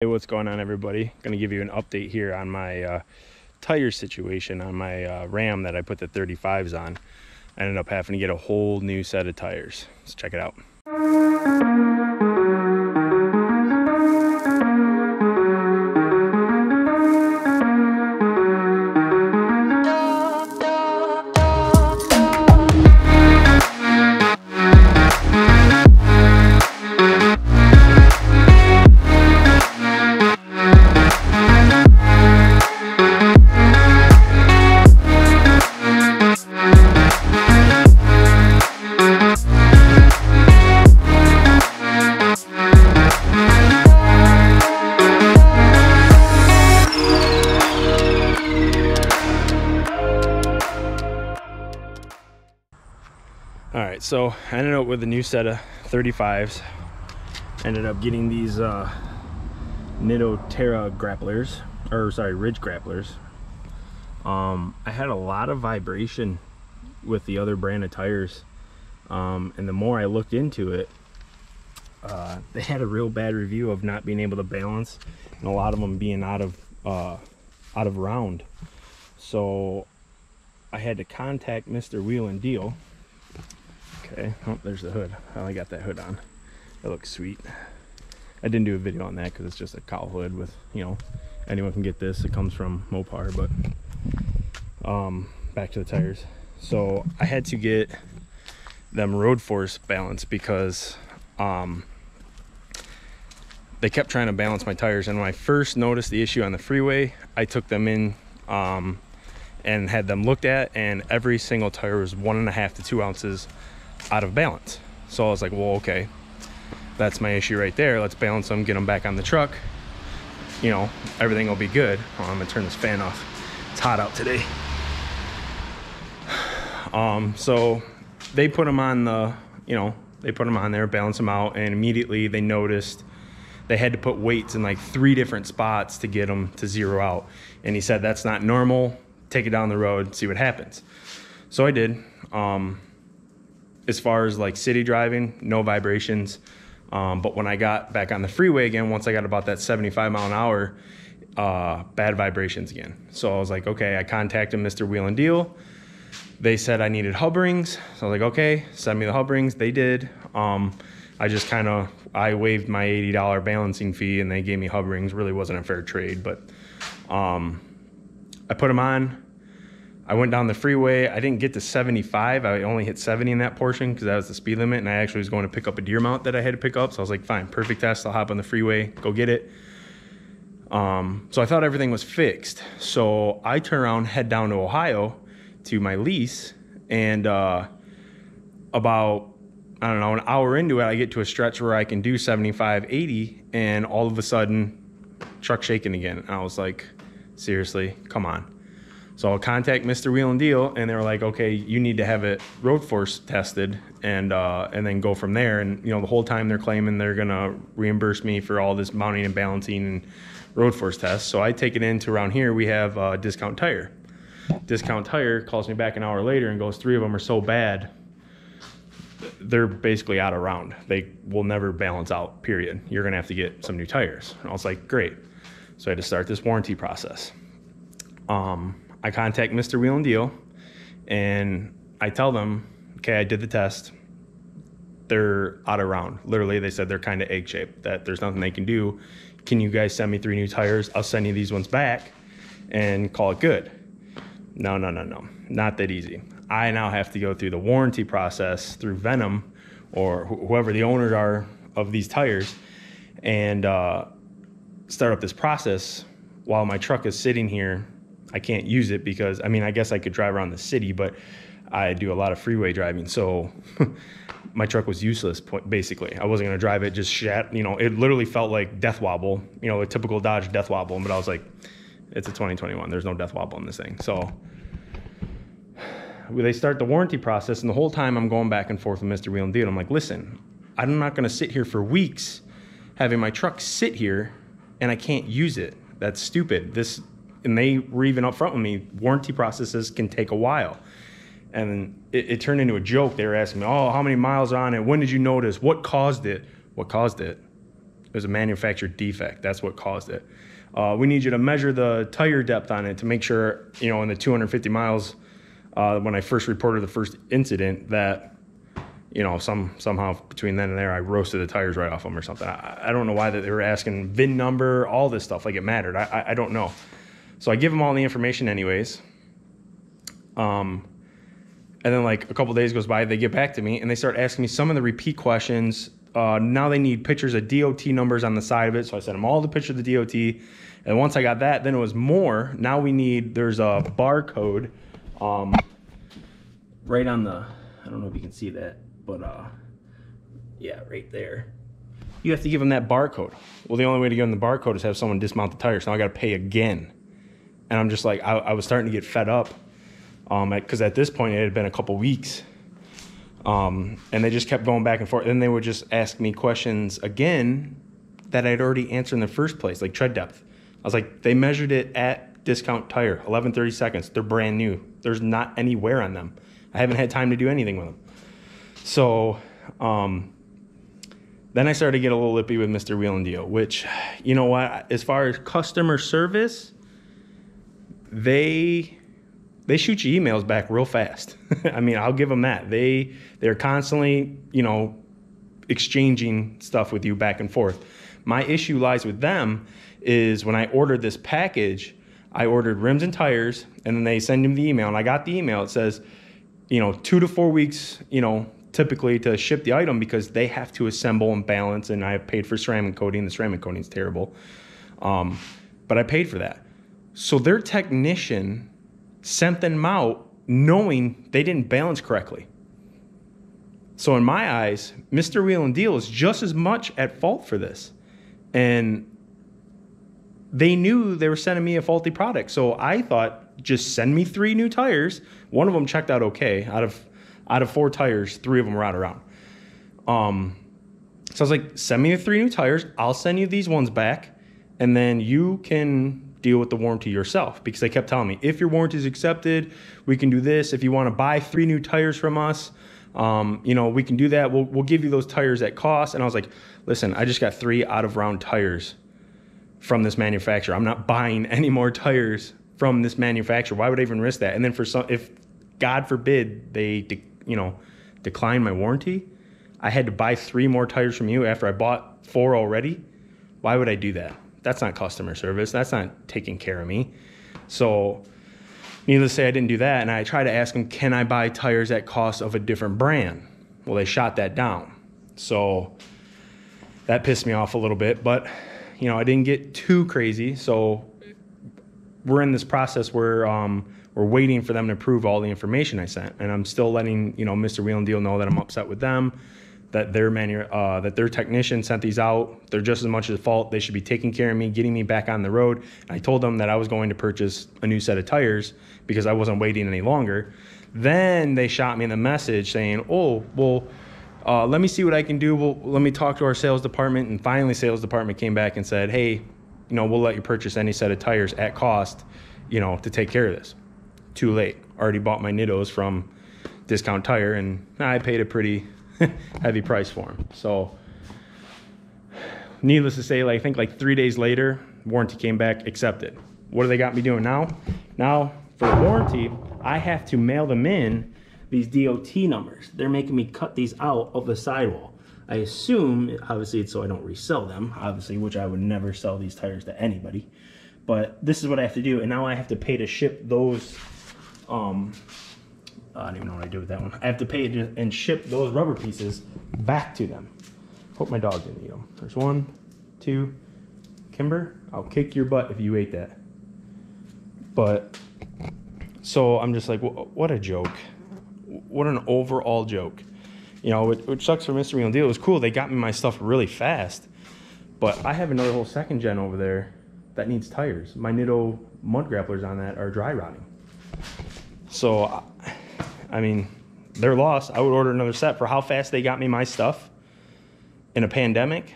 Hey, what's going on, everybody? Going to give you an update here on my tire situation on my Ram that I put the 35s on. I ended up having to get a whole new set of tires. Let's check it out. All right, so I ended up with a new set of 35s. Ended up getting these Venom Terra grapplers, or sorry, ridge grapplers. I had a lot of vibration with the other brand of tires, and the more I looked into it, they had a real bad review of not being able to balance, and a lot of them being out of round. So I had to contact Mr. Wheel and Deal. Okay, oh, there's the hood. I only got that hood on. It looks sweet. I didn't do a video on that because it's just a cowl hood with, you know, anyone can get this. It comes from Mopar, but back to the tires. So I had to get them road force balanced because they kept trying to balance my tires. And when I first noticed the issue on the freeway, I took them in and had them looked at, and every single tire was 1.5 to 2 ounces out of balance. So I was like, well, okay, that's my issue right there. Let's balance them, get them back on the truck, you know, everything will be good. Oh, I'm gonna turn this fan off. It's hot out today. So they put them on the, you know, they put them on there, balance them out, and immediately they noticed they had to put weights in like 3 different spots to get them to zero out. And he said, that's not normal. Take it down the road, see what happens. So I did. As far as like city driving, no vibrations. But when I got back on the freeway again, once I got about that 75 mile an hour, bad vibrations again. So I was like, okay, I contacted Mr. Wheel and Deal. They said I needed hub rings. So I was like, okay, send me the hub rings. They did. I just I waived my $80 balancing fee and they gave me hub rings. Really wasn't a fair trade, but I put them on. I went down the freeway. I didn't get to 75. I only hit 70 in that portion because that was the speed limit. And I actually was going to pick up a deer mount that I had to pick up. So I was like, fine, perfect test. I'll hop on the freeway, go get it. So I thought everything was fixed. So I turn around, head down to Ohio to my lease. And about, I don't know, an hour into it, I get to a stretch where I can do 75, 80. And all of a sudden, truck shaking again. And I was like, seriously, come on. So I'll contact Mr. Wheel and Deal, and they were like, okay, you need to have it road force tested and then go from there. And, you know, the whole time they're claiming they're going to reimburse me for all this mounting and balancing and road force tests. So I take it into around here, we have Discount Tire. Discount Tire calls me back an hour later and goes, 3 of them are so bad, they're basically out of round. They will never balance out, period. You're going to have to get some new tires. And I was like, great. So I had to start this warranty process. I contact Mr. Wheel and Deal and I tell them, okay, I did the test. They're out of round. Literally, they said they're kind of egg shaped, that there's nothing they can do. Can you guys send me 3 new tires? I'll send you these ones back and call it good. No, not that easy. I now have to go through the warranty process through Venom or whoever the owners are of these tires and start up this process while my truck is sitting here. I can't use it because, I mean, I guess I could drive around the city, but I do a lot of freeway driving. So my truck was useless, basically. I wasn't going to drive it, just you know, it literally felt like death wobble, you know, a typical Dodge death wobble. But I was like, it's a 2021. There's no death wobble in this thing. So they start the warranty process. And the whole time I'm going back and forth with Mr. Wheel and Deal. I'm like, listen, I'm not going to sit here for weeks having my truck sit here and I can't use it. That's stupid. And they were even upfront with me, warranty processes can take a while. And it turned into a joke. They were asking me, oh, how many miles on it? When did you notice? What caused it? What caused it? was a manufacturer defect. That's what caused it. We need you to measure the tire depth on it to make sure, you know, in the 250 miles, when I first reported the first incident, that, you know, somehow between then and there, I roasted the tires right off them or something. I don't know why that they were asking VIN number, all this stuff, like it mattered. I don't know. So I give them all the information anyways. And then like a couple days goes by, they get back to me and they start asking me some of the repeat questions. Now they need pictures of DOT numbers on the side of it. So I sent them all the picture of the DOT. And once I got that, then it was more. Now there's a barcode right on the, I don't know if you can see that, but yeah, right there. You have to give them that barcode. Well, the only way to give them the barcode is have someone dismount the tires. So now I got to pay again. And I'm just like, I was starting to get fed up. Because at this point it had been a couple weeks, and they just kept going back and forth. And they would just ask me questions again that I'd already answered in the first place, like tread depth. I was like, they measured it at Discount Tire, 11/30 seconds. They're brand new. There's not any wear on them. I haven't had time to do anything with them. So then I started to get a little lippy with Mr. Wheel and Deal, which, you know what, as far as customer service, they shoot you emails back real fast. I mean, I'll give them that. They're constantly, you know, exchanging stuff with you back and forth. My issue lies with them is when I ordered this package, I ordered rims and tires, and then they send them the email, and I got the email. It says, you know, 2 to 4 weeks, you know, typically to ship the item because they have to assemble and balance, and I paid for ceramic coating. The ceramic coating is terrible. But I paid for that. So their technician sent them out knowing they didn't balance correctly. So in my eyes, Mr. Wheel and Deal is just as much at fault for this. And they knew they were sending me a faulty product. So I thought, just send me 3 new tires. One of them checked out okay. Out of 4 tires, 3 of them were out around. So I was like, send me the 3 new tires. I'll send you these ones back. And then you can deal with the warranty yourself, because they kept telling me, if your warranty is accepted, we can do this. If you want to buy 3 new tires from us, you know, we can do that. We'll give you those tires at cost. And I was like, listen, I just got 3 out of round tires from this manufacturer. I'm not buying any more tires from this manufacturer. Why would I even risk that? And then if God forbid they, decline my warranty, I had to buy 3 more tires from you after I bought 4 already. Why would I do that? That's not customer service. That's not taking care of me. So needless to say, I didn't do that. And I tried to ask them, can I buy tires at cost of a different brand? Well, they shot that down. So that pissed me off a little bit, but you know, I didn't get too crazy. So we're in this process where we're waiting for them to approve all the information I sent. And I'm still letting, you know, Mr. Wheel and Deal know that I'm upset with them, that their technician sent these out. They're just as much at fault. They should be taking care of me, getting me back on the road. And I told them that I was going to purchase a new set of tires because I wasn't waiting any longer. Then they shot me in the message saying, oh, well, let me see what I can do. Let me talk to our sales department. And finally, sales department came back and said, hey, you know, we'll let you purchase any set of tires at cost, you know, to take care of this. Too late. Already bought my Nittos from Discount Tire, and I paid a pretty heavy price for them. So needless to say, I think like 3 days later, warranty came back, accepted. What do they got me doing now? Now for the warranty, I have to mail them in these DOT numbers. They're making me cut these out of the sidewall. I assume, obviously, it's so I don't resell them, obviously, which I would never sell these tires to anybody. But this is what I have to do, and now I have to pay to ship those. I don't even know what I do with that one. I have to pay and ship those rubber pieces back to them. Hope my dog didn't eat them. There's 1, 2. Kimber, I'll kick your butt if you ate that. But so I'm just like, what a joke. What an overall joke. You know, which sucks for Mr. Wheel and Deal. It was cool. They got me my stuff really fast. But I have another whole second gen over there that needs tires. My Nitto mud grapplers on that are dry rotting. So, I mean, they're lost. I would order another set. For how fast they got me my stuff in a pandemic,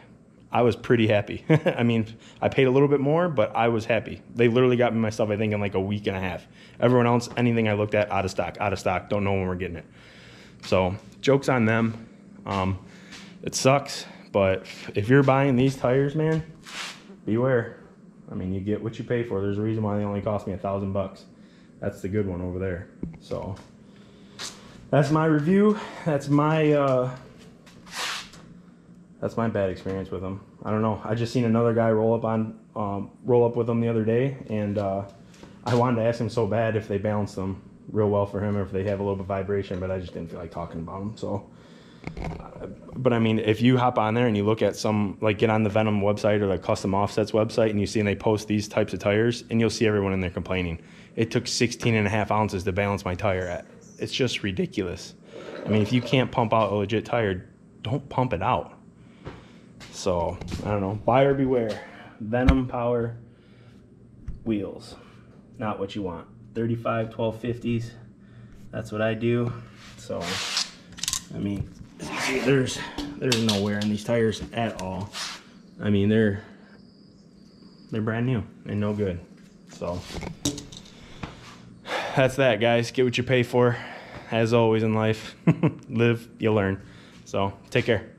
I was pretty happy. I mean, I paid a little bit more, but I was happy. They literally got me my stuff, I think, in like a week and a half. Everyone else, anything I looked at, out of stock, don't know when we're getting it. So, joke's on them. It sucks, But if you're buying these tires, man, beware. I mean, you get what you pay for. There's a reason why they only cost me $1,000. That's the good one over there. So that's my review. That's my bad experience with them. I don't know. I just seen another guy roll up with them the other day, and I wanted to ask him so bad if they balance them real well for him or if they have a little bit of vibration, but I just didn't feel like talking about them. So, but I mean, if you hop on there and you look at some, like get on the Venom website or the Custom Offsets website, and you see and they post these types of tires, and you'll see everyone in there complaining. It took 16.5 ounces to balance my tire at. It's just ridiculous. I mean, if you can't pump out a legit tire, don't pump it out. So, I don't know. Buyer beware. Venom Power wheels. Not what you want. 35 1250s. That's what I do. So, I mean, see, there's no wear on these tires at all. I mean, they're brand new and no good. So, that's that, guys. Get what you pay for. As always in life, live, you learn. So, take care.